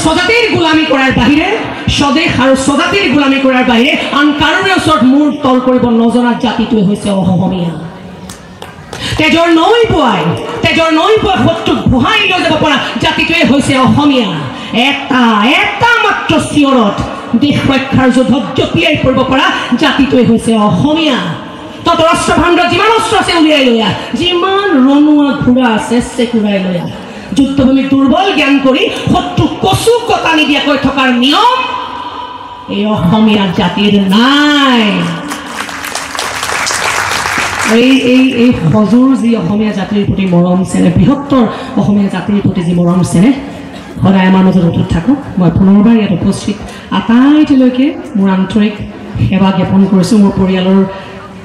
স্বজাতিৰ গোলামী কৰাৰ বাহিৰে স্বদেশ আৰু স্বজাতিৰ গোলামী কৰাৰ বাহিৰে আন কাৰোৰে ওচৰত মূৰ তল কৰিব নজনা জাতিটোৱে হৈছে অসমীয়া তেজৰ নৈ পোৱাই শত্ৰুক ভুহাই লৈ যাব পৰা জাতিটোৱে হৈছে অসমীয়া এটা মাত্ৰ চিঞৰত দেশ ৰক্ষাৰ যুদ্ধত জঁপিয়াই পৰিব পৰা জাতিটোৱে হৈছে অসমীয়া তত ৰাষ্ট্ৰ ভাণ্ডাৰত যিমান অস্ত্ৰ আছে উলিয়াই লৈ আহ যিমান ৰণুৱা ঘোঁৰা আছে চেকুৰাই লৈ আহ যুদ্ধভূমি দুৰ্বল জ্ঞান কৰি শত্ৰু কচু কটা নিদিয়াকৈ থকাৰ নিয়ম এই অসমীয়া জাতিৰ নাই এই হজুৰ যি অসমীয়া জাতিৰ প্ৰতি মৰম চেনেহ বৃহত্তৰ অসমীয়া জাতিৰ প্ৰতি যি মৰম চেনেহ সদায় আমাৰ মাজত অটুট থাকক মই পুনৰবাৰ ইয়াত উপস্থিত আটাইলৈকে মোৰ আন্তৰিক সেৱা জ্ঞাপন কৰিছোঁ মোৰ পৰিয়ালৰ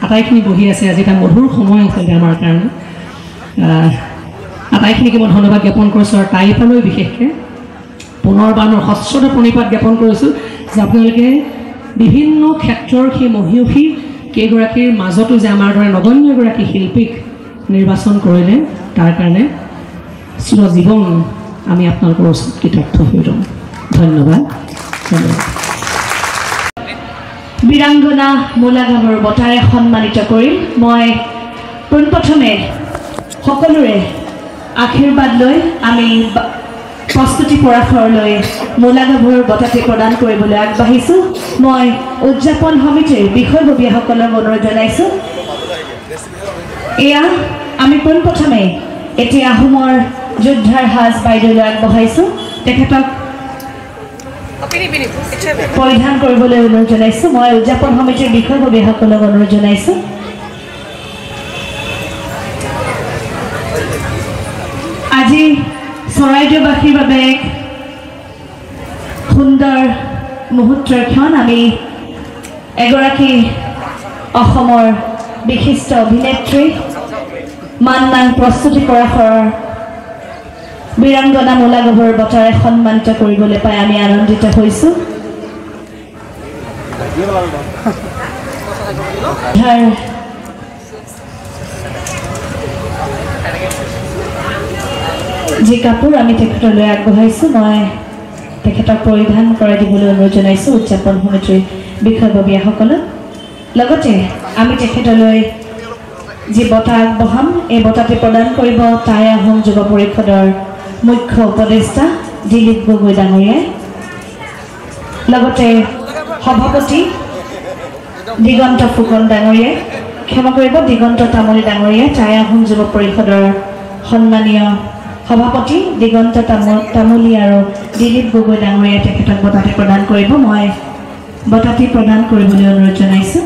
আটাইখিনি বহি আছে আজি এটা মধুৰ সময় আছিলে আমাৰ কাৰণে আটাইখিনিকে মই ধন্যবাদ জ্ঞাপন কৰিছোঁ আৰু তাইফালৈ বিশেষকৈ পুনৰবাৰ মোৰ সশ্ৰদ্ধ প্ৰণিপাত জ্ঞাপন কৰিছোঁ যে আপোনালোকে বিভিন্ন ক্ষেত্ৰৰ সেই মহিয়সী কেইগৰাকীৰ মাজতো যে আমাৰ দৰে নগণ্য এগৰাকী শিল্পীক নিৰ্বাচন কৰিলে তাৰ কাৰণে চিৰজীৱন আমি আপোনালোকৰ ওচৰত কৃতজ্ঞ হৈ ৰ'ম ধন্যবাদ বীৰাংগনা মোলাগামৰ বঁটাৰে সন্মানিত কৰি মই পোনপ্ৰথমে সকলোৰে আশীৰ্বাদ লৈ আমি প্ৰস্তুতি পৰাশৰলৈ মোলাগাভৰুৰ বঁটাটি প্ৰদান কৰিবলৈ আগবাঢ়িছোঁ মই উদযাপন সমিতিৰ বিষয়ববীয়াসকলক অনুৰোধ জনাইছোঁ এয়া আমি পোনপ্ৰথমে এতিয়া আহোমৰ যোদ্ধাৰ সাজ বাইদেউলৈ আগবঢ়াইছোঁ তেখেতক পৰিধান কৰিবলৈ অনুৰোধ জনাইছোঁ মই উদযাপন সমিতিৰ বিষয়ববীয়াসকলক অনুৰোধ জনাইছোঁ আজি চৰাইদেউবাসীৰ বাবে এক সুন্দৰ মুহূৰ্তৰ ক্ষণ আমি এগৰাকী অসমৰ বিশিষ্ট অভিনেত্ৰী মান্নান প্ৰস্তুতি পৰাশৰৰ বীৰাংগনা মোলাগাভৰুৰ বঁটাৰে সন্মানিত কৰিবলৈ পাই আমি আনন্দিত হৈছোঁ যি কাপোৰ আমি তেখেতলৈ আগবঢ়াইছোঁ মই তেখেতক পৰিধান কৰাই দিবলৈ অনুৰোধ জনাইছোঁ উদযাপন সমিতিৰ বিষয়ববীয়াসকলক লগতে আমি তেখেতলৈ যি বঁটা আগবঢ়াম এই বঁটাটি প্ৰদান কৰিব টাই আহোম যুৱ পৰিষদৰ মুখ্য উপদেষ্টা দিলীপ গগৈ ডাঙৰীয়াই লগতে সভাপতি দিগন্ত ফুকন ডাঙৰীয়াই ক্ষমা কৰিব দিগন্ত তামুলী ডাঙৰীয়াই টাই আহোম যুৱ পৰিষদৰ সন্মানীয় সভাপতি দিগন্ত তামুলী আৰু দিলীপ গগৈ ডাঙৰীয়াই তেখেতক বঁটাটি প্ৰদান কৰিব মই বঁটাটি প্ৰদান কৰিবলৈ অনুৰোধ জনাইছোঁ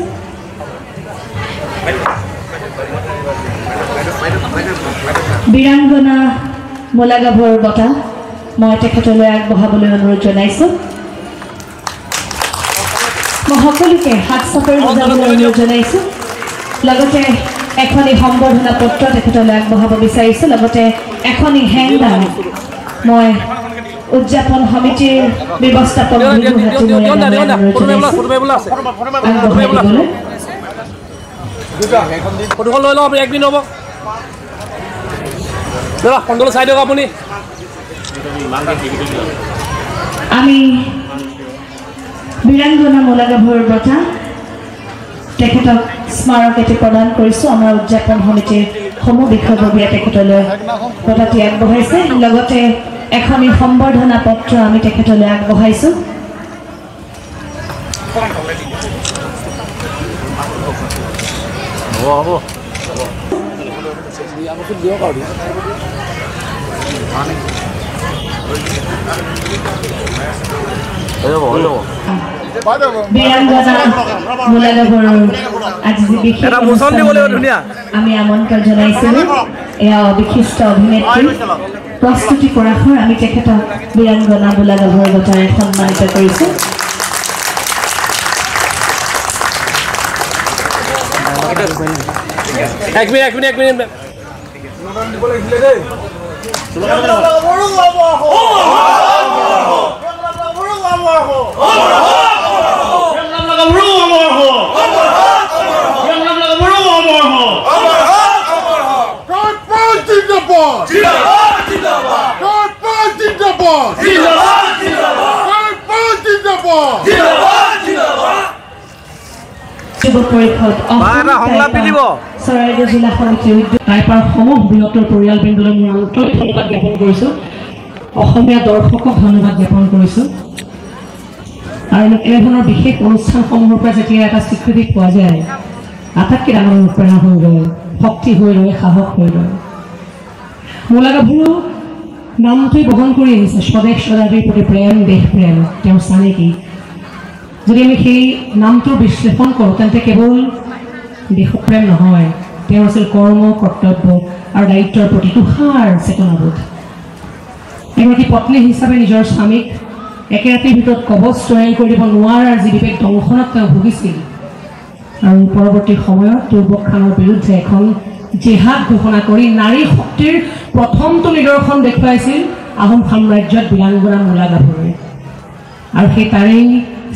বীৰাংগনা মোলাগাভৰুৰ বঁটা মই তেখেতলৈ আগবঢ়াবলৈ অনুৰোধ জনাইছোঁ মই সকলোকে হাত চাপৰি বজাবলৈ অনুৰোধ জনাইছোঁ লগতে এখনি সম্বৰ্ধনা পত্ৰ তেখেতলৈ আগবঢ়াব বিচাৰিছোঁ লগতে এখনি হেংদাং মই উদযাপন সমিতিৰ ব্যৱস্থাপক আমি বীৰাংগনা মোলাগাভৰুৰ বঁটা তেখেতক স্মাৰক এটি প্ৰদান কৰিছোঁ আমাৰ উদযাপন সমিতিৰ সমূহ বিষয়ববীয়া তেখেতলৈ বঁটাটি আগবঢ়াইছে লগতে এখনি সম্বৰ্ধনা পত্ৰ আমি তেখেতলৈ আগবঢ়াইছোঁ বীৰাংগনা মোলাগাভৰুৰ আজি যি বিশেষ আমি আমন্ত্ৰণ জনাইছিলোঁ এয়া বিশিষ্ট অভিনেত্ৰী প্ৰস্তুতি পৰাশৰ আমি তেখেতক বীৰাংগনা মোলাগাভৰুৰ বঁটাৰে সন্মানিত কৰিছোঁ এক মিনিট Zindabad! যুৱ পৰিষদ চৰাইদেউ জিলা সমিতিৰ টাইপাৰ সমূহ বৃহত্তৰ পৰিয়ালবৃন্দলৈ মোৰ আন্তৰিক ধন্যবাদ জ্ঞাপন কৰিছোঁ অসমীয়া দৰ্শকক ধন্যবাদ জ্ঞাপন কৰিছোঁ আৰু এনেধৰণৰ বিশেষ অনুষ্ঠানসমূহৰ পৰা যেতিয়া এটা স্বীকৃতি পোৱা যায় আটাইতকৈ ডাঙৰ অনুপ্ৰেৰণা হৈ ৰয় শক্তি হৈ ৰয় সাহস হৈ ৰয় মূলা গাভৰু নামটোৱে বহন কৰি আহিছে স্বদেশ স্বজাতিৰ প্ৰতি প্ৰেম দেশ প্ৰেম তেওঁৰ চানেকি যদি আমি সেই নামটোৰ বিশ্লেষণ কৰোঁ তেন্তে কেৱল দেশপ্ৰেম নহয় তেওঁৰ আছিল কৰ্ম কৰ্তব্য আৰু দায়িত্বৰ প্ৰতি তুষাৰ চেতনাবোধ এগৰাকী পত্নী হিচাপে নিজৰ স্বামীক একে ৰাতিৰ ভিতৰত কবচ তৈয়াৰ কৰি দিব নোৱাৰাৰ যি বিবেক দংশনত তেওঁ ভুগিছিল আৰু পৰৱৰ্তী সময়ত তুৰ্বক খানৰ বিৰুদ্ধে এখন জেহাদ ঘোষণা কৰি নাৰী শক্তিৰ প্ৰথমটো নিদৰ্শন দেখুৱাইছিল আহোম সাম্ৰাজ্যত বীৰাংগনা মূলা গাভৰুৱে আৰু সেই তাৰেই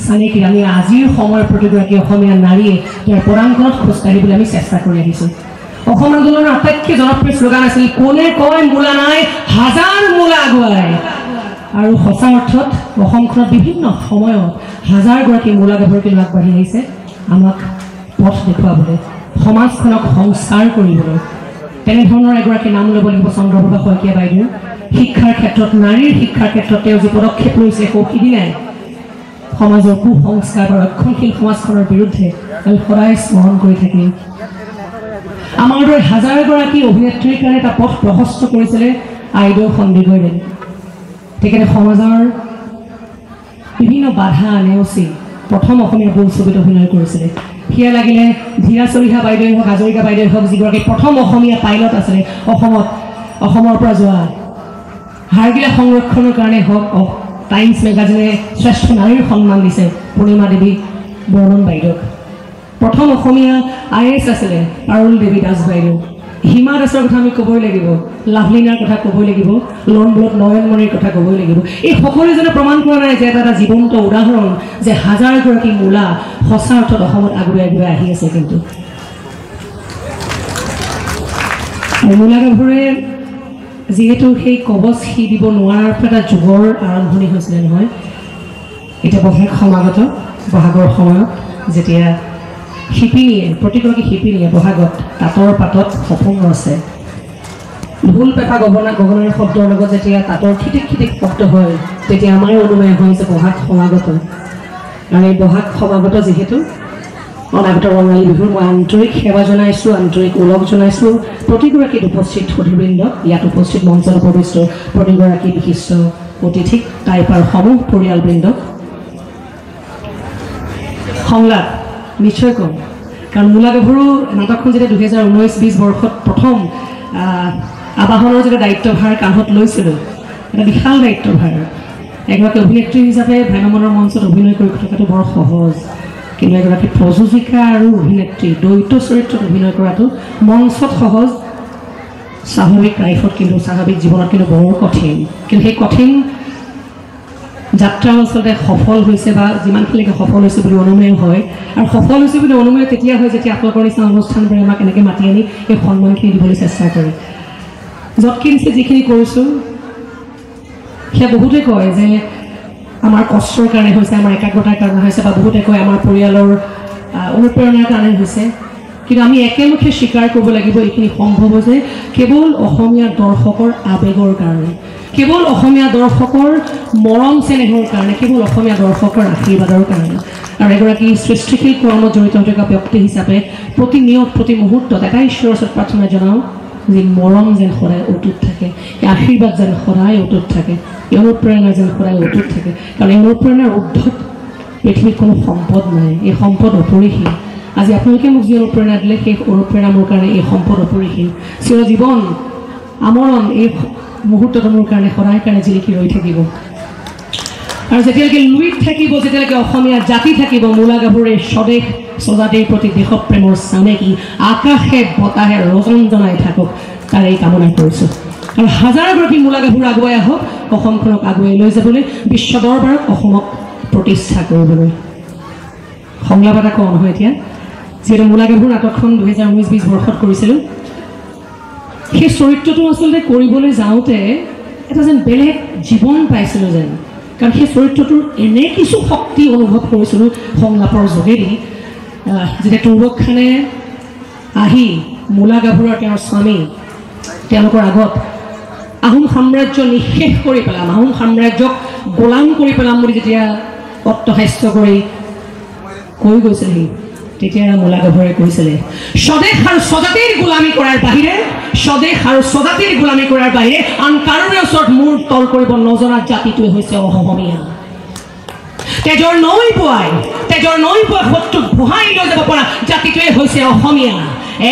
চানেকি আমি আজিৰ সময়ৰ প্ৰতিগৰাকী অসমীয়া নাৰীয়ে তেওঁৰ পদাঙ্কনত খোজকাঢ়িবলৈ আমি চেষ্টা কৰি আহিছোঁ অসম আন্দোলনৰ আটাইতকৈ জনপ্ৰিয় শ্লোগান আছিল কোনে কয় মূলা নাই হাজাৰ মূলা আগুৱাই আৰু সঁচা অৰ্থত অসমখনত বিভিন্ন সময়ত হাজাৰগৰাকী মূলা গাভৰুকে আগবাঢ়ি আহিছে আমাক পথ দেখুৱাবলৈ সমাজখনক সংস্কাৰ কৰিবলৈ তেনেধৰণৰ এগৰাকী নাম ল'ব লাগিব চন্দ্ৰপ্ৰভা শইকীয়া বাইদেউ শিক্ষাৰ ক্ষেত্ৰত নাৰীৰ শিক্ষাৰ ক্ষেত্ৰত তেওঁ যি পদক্ষেপ লৈছে সিদিনাই সমাজৰ কুসংস্কাৰ বা ৰক্ষণশীল সমাজখনৰ বিৰুদ্ধে আমি সদায় স্মৰণ কৰি থাকিম আমাৰ দৰে হাজাৰগৰাকী অভিনেত্ৰীৰ কাৰণে এটা পথ প্ৰশস্ত কৰিছিলে আইদেউ সন্দিকৈ তেখেতে সমাজৰ বিভিন্ন বাধা নেওচি প্ৰথম অসমীয়া বোলছবিত অভিনয় কৰিছিলে সেয়া লাগিলে ধীৰা চলিহা বাইদেউ হওক হাজৰিকা বাইদেউ হওক যিগৰাকী প্ৰথম অসমীয়া পাইলট আছিলে অসমৰ পৰা যোৱা হাড়গিলা সংৰক্ষণৰ কাৰণে হওক টাইমছ মেগাজিনে শ্ৰেষ্ঠ নাৰীৰ সন্মান দিছে পূৰ্ণিমা দেৱী বৰ্ণন বাইদেউক প্ৰথম অসমীয়া IAS আছিলে পাৰুল দেৱী দাস বাইদেউ হিমা দাসৰ কথা আমি ক'বই লাগিব লাভলীনাৰ কথা ক'বই লাগিব লন ব্লট নয়নমণিৰ কথা ক'বই লাগিব এই সকলোজনে প্ৰমাণ কৰা নাই যে এটা জীৱন্ত উদাহৰণ যে হাজাৰগৰাকী মূলা সঁচা অৰ্থত অসমত আগুৱাই আগুৱাই আহি আছে কিন্তু মূলা গাভৰুৱে যিহেতু সেই কবচ সি দিব নোৱাৰাৰ পৰা এটা যুগৰ আৰম্ভণি হৈছিলে নহয় এতিয়া বহাগ সমাগত বহাগৰ সময়ত যেতিয়া শিপিনীয়ে প্ৰতিগৰাকী শিপিনীয়ে বহাগত তাঁতৰ পাতত সপোন ৰচে ঢোল পেঁপা গগনাৰ শব্দৰ লগত যেতিয়া তাঁতৰ খিটিক খিটিক শব্দ হয় তেতিয়া আমাৰ অনুময় হয় যে বহাগ সমাগত আৰু এই বহাগ সমাগত যিহেতু অনাগত ৰঙালী বিহুৰ মই আন্তৰিক সেৱা জনাইছোঁ আন্তৰিক ওলগ জনাইছোঁ প্ৰতিগৰাকী উপস্থিত সুধীবৃন্দক ইয়াত উপস্থিত মঞ্চত উপবিষ্ট প্ৰতিগৰাকী বিশিষ্ট অতিথিক টাইপাৰ সমূহ পৰিয়ালবৃন্দক সংলাপ নিশ্চয় কম কাৰণ মূলা গাভৰু নাটকখন যেতিয়া 2019-20 বৰ্ষত প্ৰথম আবাহনৰ যেতিয়া দায়িত্বভাৰ কান্ধত লৈছিলোঁ এটা বিশাল দায়িত্বভাৰ এগৰাকী অভিনেত্ৰী হিচাপে ভ্ৰাম্যমানৰ মঞ্চত অভিনয় কৰি থকাটো বৰ সহজ কিন্তু এগৰাকী প্ৰযোজিকা আৰু অভিনেত্ৰী দ্বৈত চৰিত্ৰত অভিনয় কৰাটো মঞ্চত সহজ স্বাভাৱিক লাইফত কিন্তু স্বাভাৱিক জীৱনত কিন্তু বৰ কঠিন কিন্তু সেই কঠিন যাত্ৰা আচলতে সফল হৈছে বা যিমানখিনিলৈকে সফল হৈছে বুলি অনুমেয় হয় আৰু সফল হৈছে বুলি অনুমেয় তেতিয়া হয় যেতিয়া আপোনালোকৰ নিচিনা অনুষ্ঠানবোৰে আমাক এনেকৈ মাতি আনি এই সন্মানখিনি দিবলৈ চেষ্টা কৰে য'তখিনি দিছে যিখিনি কৰিছোঁ সেয়া বহুতে কয় যে আমাৰ কষ্টৰ কাৰণে হৈছে আমাৰ একাগ্ৰতাৰ কাৰণে হৈছে বা বহুতে কয় আমাৰ পৰিয়ালৰ অনুপ্ৰেৰণাৰ কাৰণে হৈছে কিন্তু আমি একেলগে স্বীকাৰ কৰিব লাগিব এইখিনি সম্ভৱ হৈছে কেৱল অসমীয়া দৰ্শকৰ আৱেগৰ কাৰণে কেৱল অসমীয়া দৰ্শকৰ মৰম চেনেহৰ কাৰণে কেৱল অসমীয়া দৰ্শকৰ আশীৰ্বাদৰ কাৰণে আৰু এগৰাকী সৃষ্টিশীল কৰ্মত জড়িত হৈ থকা ব্যক্তি হিচাপে প্ৰতিনিয়ত প্ৰতি মুহূৰ্তত এটা ঈশ্বৰৰ ওচৰত প্ৰাৰ্থনা জনাওঁ যে মৰম যেন সদায় অটুট থাকে এই আশীৰ্বাদ যেন সদায় অটুট থাকে এই অনুপ্ৰেৰণা যেন সদায় অটুট থাকে কাৰণ এই অনুপ্ৰেৰণাৰ ঊৰ্ধত পৃথিৱীত কোনো সম্পদ নাই এই সম্পদ অপৰিসীম আজি আপোনালোকে মোক যি অনুপ্ৰেৰণা দিলে সেই অনুপ্ৰেৰণা মোৰ কাৰণে এই সম্পদ অপৰিসীম চিৰজীৱন আমৰণ এই মুহূৰ্তটো মোৰ কাৰণে সদায় কাৰণে জিলিকি ৰৈ থাকিব আৰু যেতিয়ালৈকে লুইত থাকিব যেতিয়ালৈকে অসমীয়া জাতি থাকিব মূলা গাভৰুৰ এই স্বদেশ স্বজাতিৰ প্ৰতি দেশপ্ৰেমৰ চানেকি আকাশে বতাহে ৰজন জনাই থাকক তাৰ এই কামনা কৰিছোঁ আৰু হাজাৰগৰাকী মূলা গাভৰু আগুৱাই আহক অসমখনক আগুৱাই লৈ যাবলৈ বিশ্ব দৰবাৰত অসমক প্ৰতিষ্ঠা কৰিবলৈ সংলাপ এটা কওঁ নহয় এতিয়া যিহেতু মূলা গাভৰু নাটকখন 2019-20 বৰ্ষত কৰিছিলোঁ সেই চৰিত্ৰটো আচলতে কৰিবলৈ যাওঁতে এটা যেন বেলেগ জীৱন পাইছিলোঁ যেন কাৰণ সেই চৰিত্ৰটোৰ এনে কিছু শক্তি অনুভৱ কৰিছিলোঁ সংলাপৰ যোগেদি যেতিয়া তুৰুক খানে আহি মূলা গাভৰু আৰু তেওঁৰ স্বামী তেওঁলোকৰ আগত আহোম সাম্ৰাজ্য নিঃশেষ কৰি পেলাম, আহোম সাম্ৰাজ্যক গোলাম কৰি পেলাম বুলি যেতিয়া অট্টহাস্য কৰি কৈ গৈছিলহি, তেতিয়া মূলা গাভৰুৱে কৈছিলে স্বদেশ আৰু স্বজাতিৰ গোলামী কৰাৰ বাহিৰে, স্বদেশ আৰু স্বজাতিৰ গোলামী কৰাৰ বাহিৰে আন কাৰোৰে ওচৰত মূৰ তল কৰিব নজনা জাতিটোৱে হৈছে অসমীয়া। তেজৰ নৈ পোৱাই শত্ৰুক ভুহাই লৈ যাব পৰা জাতিটোৱে হৈছে অসমীয়া।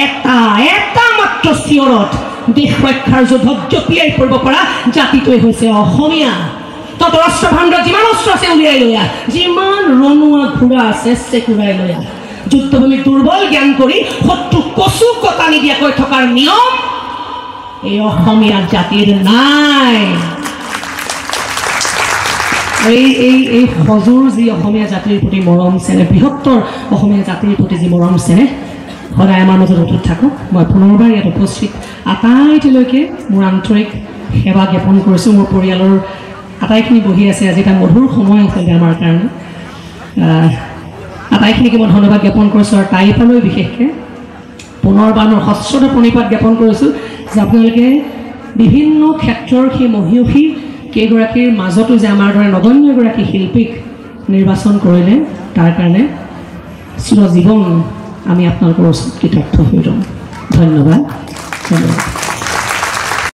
এটা মাত্ৰ চিঞৰত দেশ ৰক্ষাৰ যুদ্ধত জঁপিয়াই পৰিব পৰা জাতিটোৱে হৈছে অসমীয়া। তত ৰাষ্ট্ৰ ভাণ্ডাৰত যিমান অস্ত্ৰ আছে উলিয়াই লৈ আহ, যিমান ৰণুৱা ঘোঁৰা আছে চেকুৰাই লৈ আহ। যুদ্ধভূমিক দুৰ্বল জ্ঞান কৰি শত্ৰুক কচু কটা নিদিয়াকৈ থকাৰ নিয়ম এই অসমীয়া জাতিৰ নাই। এই সজুৰ যি অসমীয়া জাতিৰ প্ৰতি মৰম চেনেহ, বৃহত্তৰ অসমীয়া জাতিৰ প্ৰতি যি মৰম চেনেহ সদায় আমাৰ মাজত অটুট থাকক। মই পুনৰবাৰ ইয়াত উপস্থিত আটাইটিলৈকে মোৰ আন্তৰিক সেৱা জ্ঞাপন কৰিছোঁ। মোৰ পৰিয়ালৰ আটাইখিনি বহি আছে, আজি এটা মধুৰ সময় আছিলে আমাৰ কাৰণে। আটাইখিনিকে মই ধন্যবাদ জ্ঞাপন কৰিছোঁ আৰু তাইফালৈ বিশেষকৈ পুনৰবাৰ মোৰ সশ্ৰদ্ধ প্ৰণিপাত জ্ঞাপন কৰিছোঁ যে আপোনালোকে বিভিন্ন ক্ষেত্ৰৰ সেই মহিয়সী কেইগৰাকীৰ মাজতো যে আমাৰ দৰে নগণ্য এগৰাকী শিল্পীক নিৰ্বাচন কৰিলে, তাৰ কাৰণে চিৰজীৱন আমি আপোনালোকৰ ওচৰত কৃতজ্ঞ হৈ ৰ'ম। ধন্যবাদ।